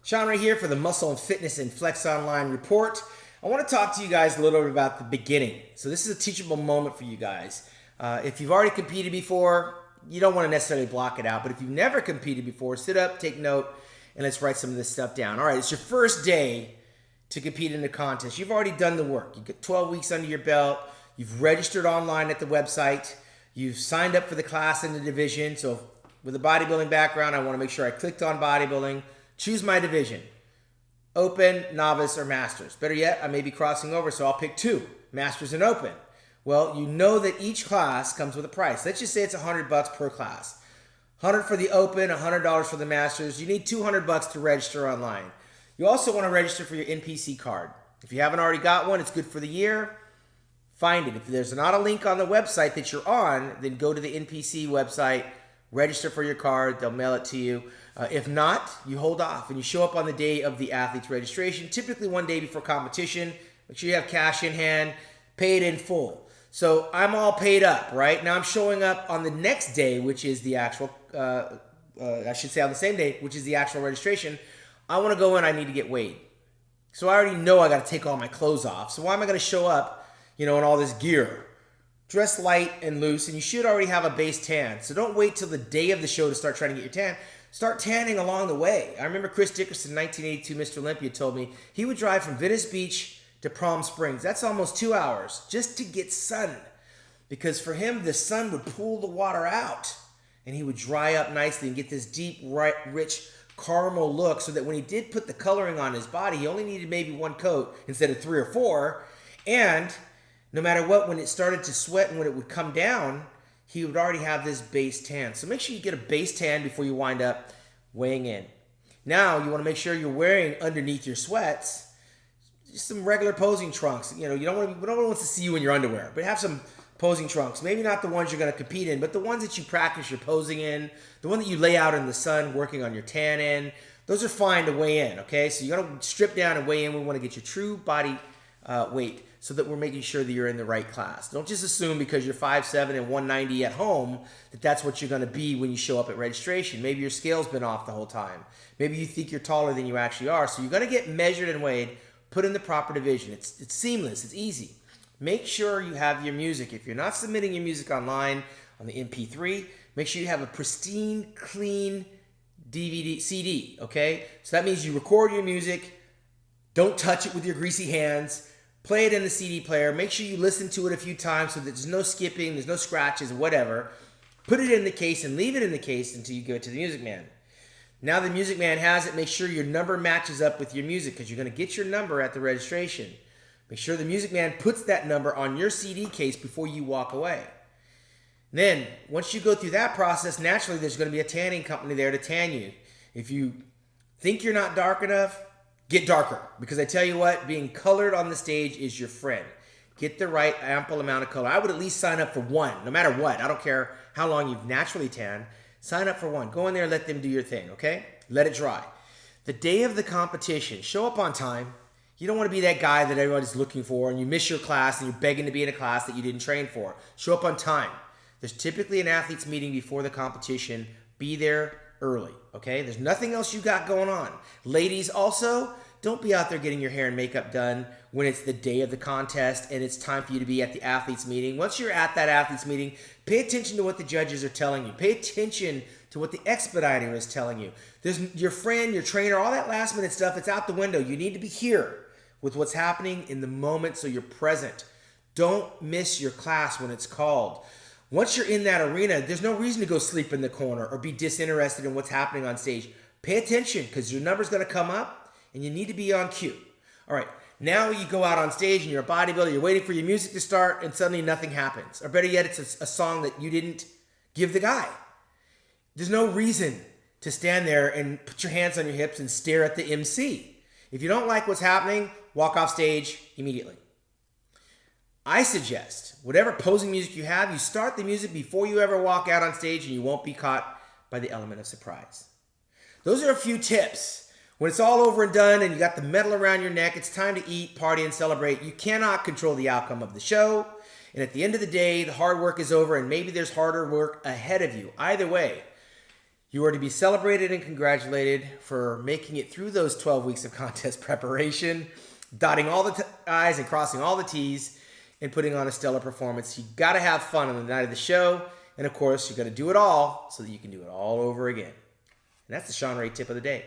Shawn Ray here for the Muscle and Fitness and Flex Online report. I want to talk to you guys a little bit about the beginning. So this is a teachable moment for you guys. If you've already competed before, you don't want to necessarily block it out. But if you've never competed before, sit up, take note, and let's write some of this stuff down. All right, it's your first day to compete in the contest. You've already done the work. You've got 12 weeks under your belt. You've registered online at the website. You've signed up for the class in the division. So with a bodybuilding background, I want to make sure I clicked on bodybuilding. Choose my division, open, novice, or masters. Better yet, I may be crossing over, so I'll pick two, masters and open. Well, you know that each class comes with a price. Let's just say it's $100 per class. $100 for the open, $100 for the masters. You need $200 to register online. You also want to register for your NPC card. If you haven't already got one, it's good for the year. Find it. If there's not a link on the website that you're on, then go to the NPC website, register for your card. They'll mail it to you. If not, you hold off and you show up on the day of the athlete's registration, typically one day before competition. Make sure you have cash in hand, pay it in full. So I'm all paid up, right? Now I'm showing up on the next day, which is the actual, I should say on the same day, which is the actual registration. I want to go in, I need to get weighed. So I already know I got to take all my clothes off. So why am I going to show up, in all this gear? Dress light and loose, and you should already have a base tan. So don't wait till the day of the show to start trying to get your tan. Start tanning along the way. I remember Chris Dickerson, 1982 Mr. Olympia, told me he would drive from Venice Beach to Palm Springs. That's almost 2 hours just to get sun. Because for him, the sun would pull the water out, and he would dry up nicely and get this deep, rich caramel look, so that when he did put the coloring on his body, he only needed maybe one coat instead of 3 or 4. And no matter what, when it started to sweat and when it would come down, he would already have this base tan. So make sure you get a base tan before you wind up weighing in. Now you want to make sure you're wearing underneath your sweats just some regular posing trunks. You don't want to, no one wants to see you in your underwear, but have some posing trunks. Maybe not the ones you're going to compete in, but the ones that you practice your posing in, the one that you lay out in the sun working on your tan in. Those are fine to weigh in, okay? So you got to strip down and weigh in. We want to get your true body weight, so that we're making sure that you're in the right class. Don't just assume because you're 5'7" and 190 at home that that's what you're going to be when you show up at registration. Maybe your scale's been off the whole time. Maybe you think you're taller than you actually are. So you're going to get measured and weighed, put in the proper division. It's seamless. It's easy. Make sure you have your music. If you're not submitting your music online on the MP3, make sure you have a pristine, clean DVD, CD, okay? So that means you record your music. Don't touch it with your greasy hands. Play it in the CD player. Make sure you listen to it a few times so that there's no skipping, there's no scratches, whatever. Put it in the case and leave it in the case until you give it to the music man. Now the music man has it. Make sure your number matches up with your music, because you're going to get your number at the registration. Make sure the music man puts that number on your CD case before you walk away. Then, once you go through that process, naturally there's going to be a tanning company there to tan you. If you think you're not dark enough, get darker, because I tell you what, being colored on the stage is your friend. Get the right ample amount of color. I would at least sign up for one, no matter what. I don't care how long you've naturally tanned. Sign up for one. Go in there and let them do your thing, okay? Let it dry. The day of the competition, show up on time. You don't want to be that guy that everybody's looking for and you miss your class and you're begging to be in a class that you didn't train for. Show up on time. There's typically an athlete's meeting before the competition. Be there early, okay? There's nothing else you got going on. Ladies also, don't be out there getting your hair and makeup done when it's the day of the contest and it's time for you to be at the athlete's meeting. Once you're at that athlete's meeting, pay attention to what the judges are telling you. Pay attention to what the expediter is telling you. There's your friend, your trainer, all that last minute stuff, it's out the window. You need to be here with what's happening in the moment so you're present. Don't miss your class when it's called. Once you're in that arena, there's no reason to go sleep in the corner or be disinterested in what's happening on stage. Pay attention, because your number's going to come up and you need to be on cue. All right, now you go out on stage and you're a bodybuilder, you're waiting for your music to start and suddenly nothing happens. Or better yet, it's a song that you didn't give the guy. There's no reason to stand there and put your hands on your hips and stare at the MC. If you don't like what's happening, walk off stage immediately. I suggest whatever posing music you have, you start the music before you ever walk out on stage and you won't be caught by the element of surprise. Those are a few tips. When it's all over and done and you got the medal around your neck, it's time to eat, party, and celebrate. You cannot control the outcome of the show. And at the end of the day, the hard work is over and maybe there's harder work ahead of you. Either way, You are to be celebrated and congratulated for making it through those 12 weeks of contest preparation, dotting all the I's and crossing all the T's, and putting on a stellar performance. You got to have fun on the night of the show, and of course, you got to do it all so that you can do it all over again. And that's the Shawn Ray tip of the day.